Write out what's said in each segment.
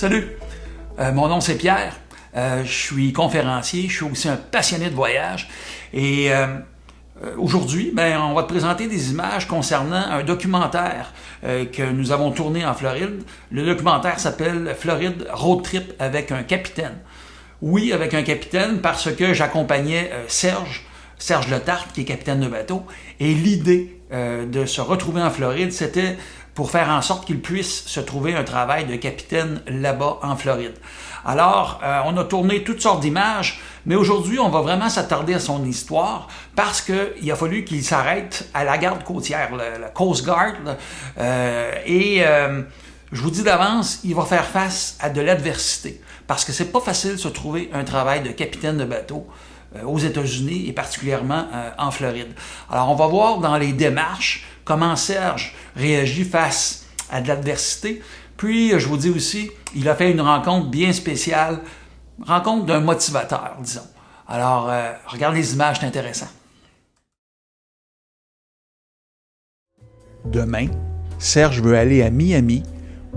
Salut, mon nom c'est Pierre, je suis conférencier, je suis aussi un passionné de voyage et aujourd'hui, on va te présenter des images concernant un documentaire que nous avons tourné en Floride. Le documentaire s'appelle Floride Road Trip avec un capitaine. Oui, avec un capitaine parce que j'accompagnais Serge Letarte, qui est capitaine de bateau, et l'idée de se retrouver en Floride, c'était pour faire en sorte qu'il puisse se trouver un travail de capitaine là-bas en Floride. Alors, on a tourné toutes sortes d'images, mais aujourd'hui, on va vraiment s'attarder à son histoire parce qu'il a fallu qu'il s'arrête à la garde côtière, la Coast Guard, je vous dis d'avance, il va faire face à de l'adversité parce que c'est pas facile de se trouver un travail de capitaine de bateau aux États-Unis et particulièrement en Floride. Alors, on va voir dans les démarches comment Serge réagit face à de l'adversité. Puis, je vous dis aussi, il a fait une rencontre bien spéciale, rencontre d'un motivateur, disons. Alors, regarde les images, c'est intéressant. Demain, Serge veut aller à Miami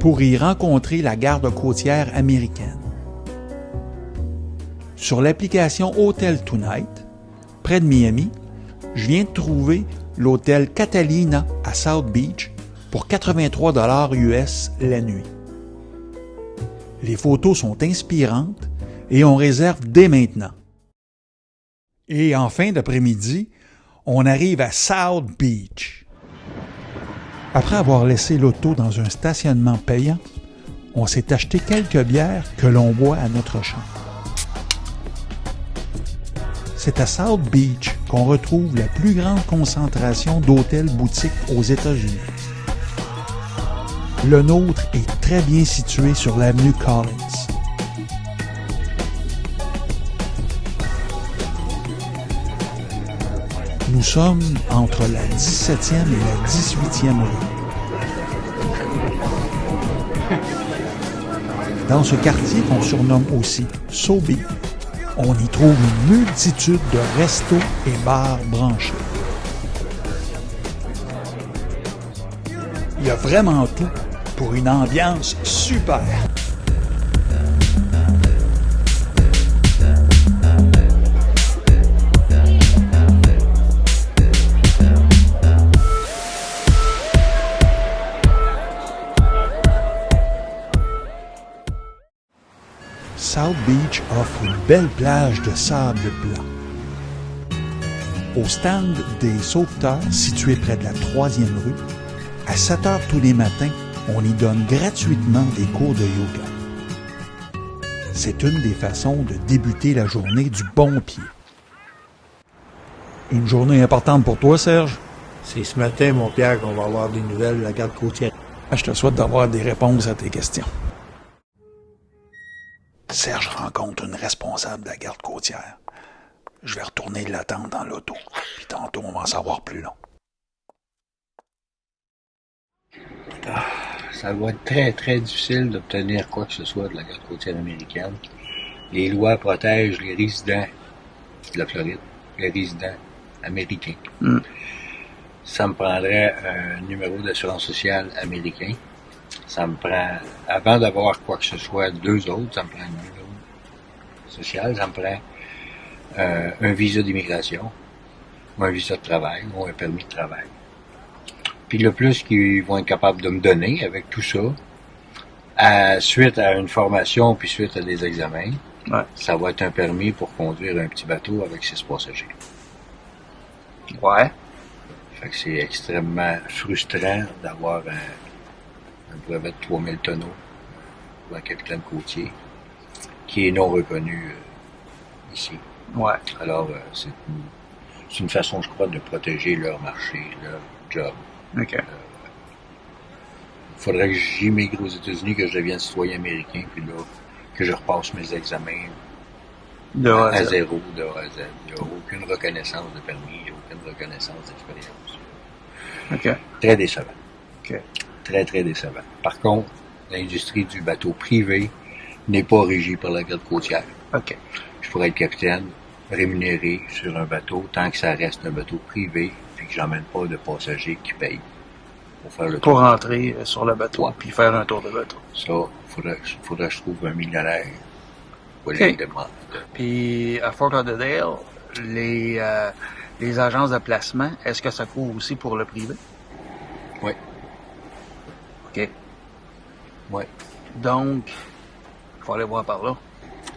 pour y rencontrer la garde côtière américaine. Sur l'application Hotel Tonight, près de Miami, je viens de trouver l'hôtel Catalina à South Beach pour 83 $ US la nuit. Les photos sont inspirantes et on réserve dès maintenant. Et en fin d'après-midi, on arrive à South Beach. Après avoir laissé l'auto dans un stationnement payant, on s'est acheté quelques bières que l'on boit à notre champ. C'est à South Beach qu'on retrouve la plus grande concentration d'hôtels-boutiques aux États-Unis. Le nôtre est très bien situé sur l'avenue Collins. Nous sommes entre la 17e et la 18e rue. Dans ce quartier qu'on surnomme aussi Sobe, on y trouve une multitude de restos et bars branchés. Il y a vraiment tout pour une ambiance super. South Beach offre une belle plage de sable blanc. Au stand des sauveteurs, situé près de la 3e rue, à 7 heures tous les matins, on y donne gratuitement des cours de yoga. C'est une des façons de débuter la journée du bon pied. Une journée importante pour toi, Serge? C'est ce matin, mon Pierre, qu'on va avoir des nouvelles de la garde côtière. Je te souhaite d'avoir des réponses à tes questions. Serge rencontre une responsable de la garde côtière. Je vais retourner l'attendre dans l'auto, puis tantôt on va en savoir plus long. Ça va être très, très difficile d'obtenir quoi que ce soit de la garde côtière américaine. Les lois protègent les résidents de la Floride, les résidents américains. Ça me prendrait un numéro d'assurance sociale américain. Ça me prend, avant d'avoir quoi que ce soit, 2 autres, ça me prend un numéro social, ça me prend un visa d'immigration, ou un visa de travail, ou un permis de travail. Puis le plus qu'ils vont être capables de me donner avec tout ça, suite à une formation, puis suite à des examens, ça va être un permis pour conduire un petit bateau avec 6 passagers. Ouais. Fait que c'est extrêmement frustrant d'avoir un brevet de 3000 tonneaux pour un capitaine côtier qui est non reconnu ici. Ouais. Alors, c'est une façon, je crois, de protéger leur marché, leur job. OK. Il faudrait que j'immigre aux États-Unis, que je devienne citoyen américain, puis là, que je repasse mes examens à zéro, de A à Z. Il n'y a aucune reconnaissance de permis, il n'y a aucune reconnaissance d'expérience. OK. Très décevant. OK. Très, très décevant. Par contre, l'industrie du bateau privé n'est pas régie par la garde côtière. OK. Je pourrais être capitaine, rémunéré sur un bateau, tant que ça reste un bateau privé, puis que j'emmène pas de passagers qui payent pour faire le tour. Pour rentrer sur le bateau, Ouais. puis faire un tour de bateau. Ça, faudrait que je trouve un millionnaire. Pour OK. les demander. Puis à Fort Lauderdale, les agences de placement, est-ce que ça couvre aussi pour le privé? Oui. OK. Oui. Donc, il faut aller voir par là.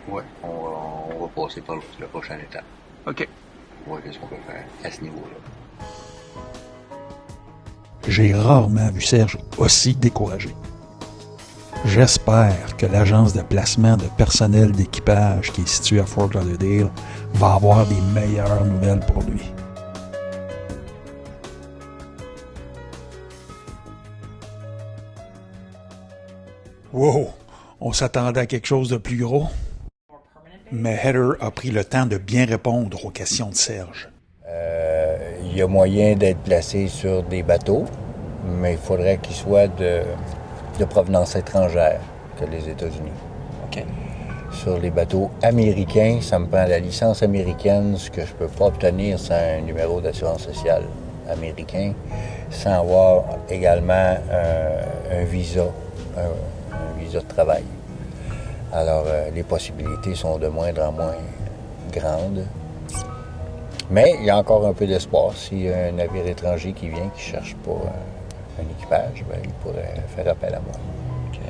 Oui. On va passer par la prochaine étape. OK. On va voir ce qu'on peut faire à ce niveau-là. J'ai rarement vu Serge aussi découragé. J'espère que l'agence de placement de personnel d'équipage qui est située à Fort Lauderdale va avoir des meilleures nouvelles pour lui. Wow! On s'attendait à quelque chose de plus gros. Mais Heather a pris le temps de bien répondre aux questions de Serge. Il y a moyen d'être placé sur des bateaux, mais il faudrait qu'ils soient de provenance étrangère que les États-Unis. OK. Sur les bateaux américains, ça me prend la licence américaine, ce que je peux pas obtenir sans un numéro d'assurance sociale américain, sans avoir également un visa, un visa de travail. Alors, les possibilités sont de moindre en moins grandes. Mais il y a encore un peu d'espoir. S'il y a un navire étranger qui vient, qui cherche pour un équipage, ben, il pourrait faire appel à moi. OK.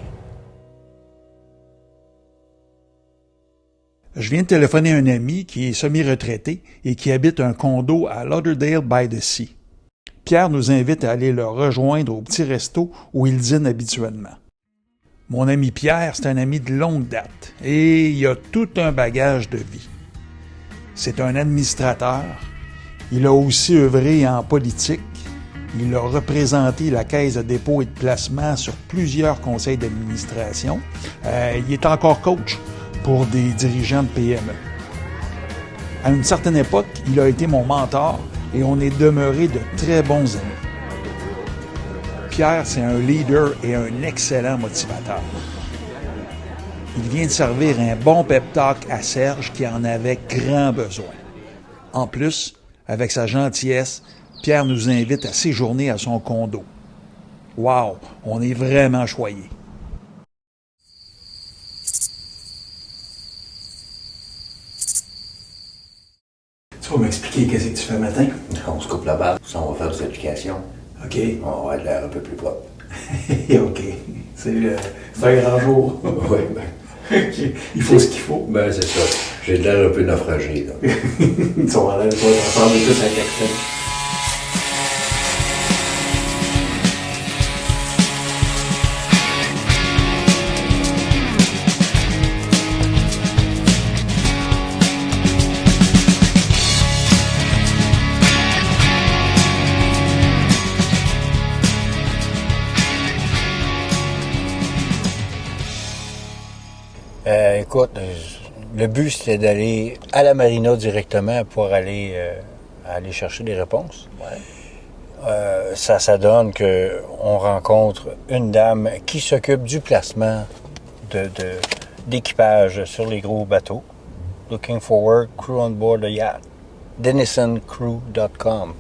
Je viens de téléphoner à un ami qui est semi-retraité et qui habite un condo à Lauderdale by the Sea. Pierre nous invite à aller le rejoindre au petit resto où il dîne habituellement. Mon ami Pierre, c'est un ami de longue date et il a tout un bagage de vie. C'est un administrateur. Il a aussi œuvré en politique. Il a représenté la Caisse de dépôt et de placement sur plusieurs conseils d'administration. Il est encore coach pour des dirigeants de PME. À une certaine époque, il a été mon mentor et on est demeuré de très bons amis. Pierre, c'est un leader et un excellent motivateur. Il vient de servir un bon pep talk à Serge qui en avait grand besoin. En plus, avec sa gentillesse, Pierre nous invite à séjourner à son condo. Wow, on est vraiment choyés. Tu vas m'expliquer qu'est-ce que tu fais le matin? On se coupe la barre, ça, on va faire des applications. OK. On va avoir de l'air un peu plus propre. OK. C'est un grand jour. Oui, ben. Il faut ce qu'il faut. Ben, c'est ça. J'ai de l'air un peu naufragé, là. Ils sont en train de ressembler tous à un capitaine. Écoute, le but, c'était d'aller à la marina directement pour aller chercher des réponses. Ouais. Ça donne qu'on rencontre une dame qui s'occupe du placement d'équipage sur les gros bateaux. Looking for work, crew on board a yacht. DenisonCrew.com.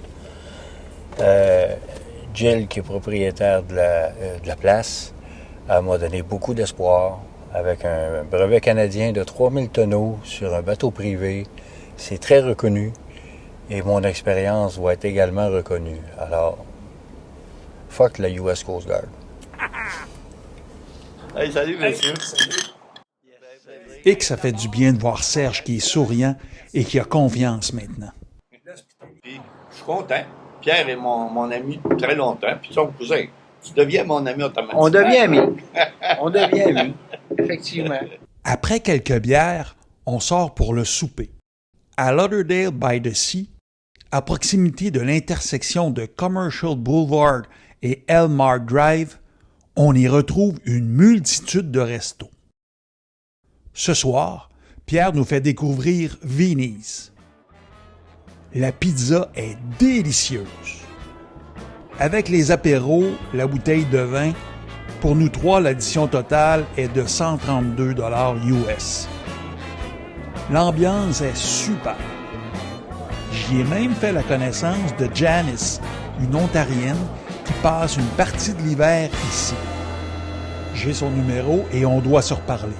Jill, qui est propriétaire de la place, m'a donné beaucoup d'espoir. Avec un brevet canadien de 3000 tonneaux sur un bateau privé. C'est très reconnu et mon expérience va être également reconnue. Alors, fuck la US Coast Guard. Hey, salut, monsieur. Et que ça fait du bien de voir Serge qui est souriant et qui a confiance maintenant. Puis, je suis content. Pierre est mon ami depuis très longtemps, puis son cousin. Tu deviens mon ami automatiquement. On devient amis. On devient amis, effectivement. Après quelques bières, on sort pour le souper. À Lauderdale by the Sea, à proximité de l'intersection de Commercial Boulevard et Elmar Drive, on y retrouve une multitude de restos. Ce soir, Pierre nous fait découvrir Vinny's. La pizza est délicieuse. Avec les apéros, la bouteille de vin, pour nous trois, l'addition totale est de 132 $ US. L'ambiance est super. J'y ai même fait la connaissance de Janice, une Ontarienne qui passe une partie de l'hiver ici. J'ai son numéro et on doit se reparler.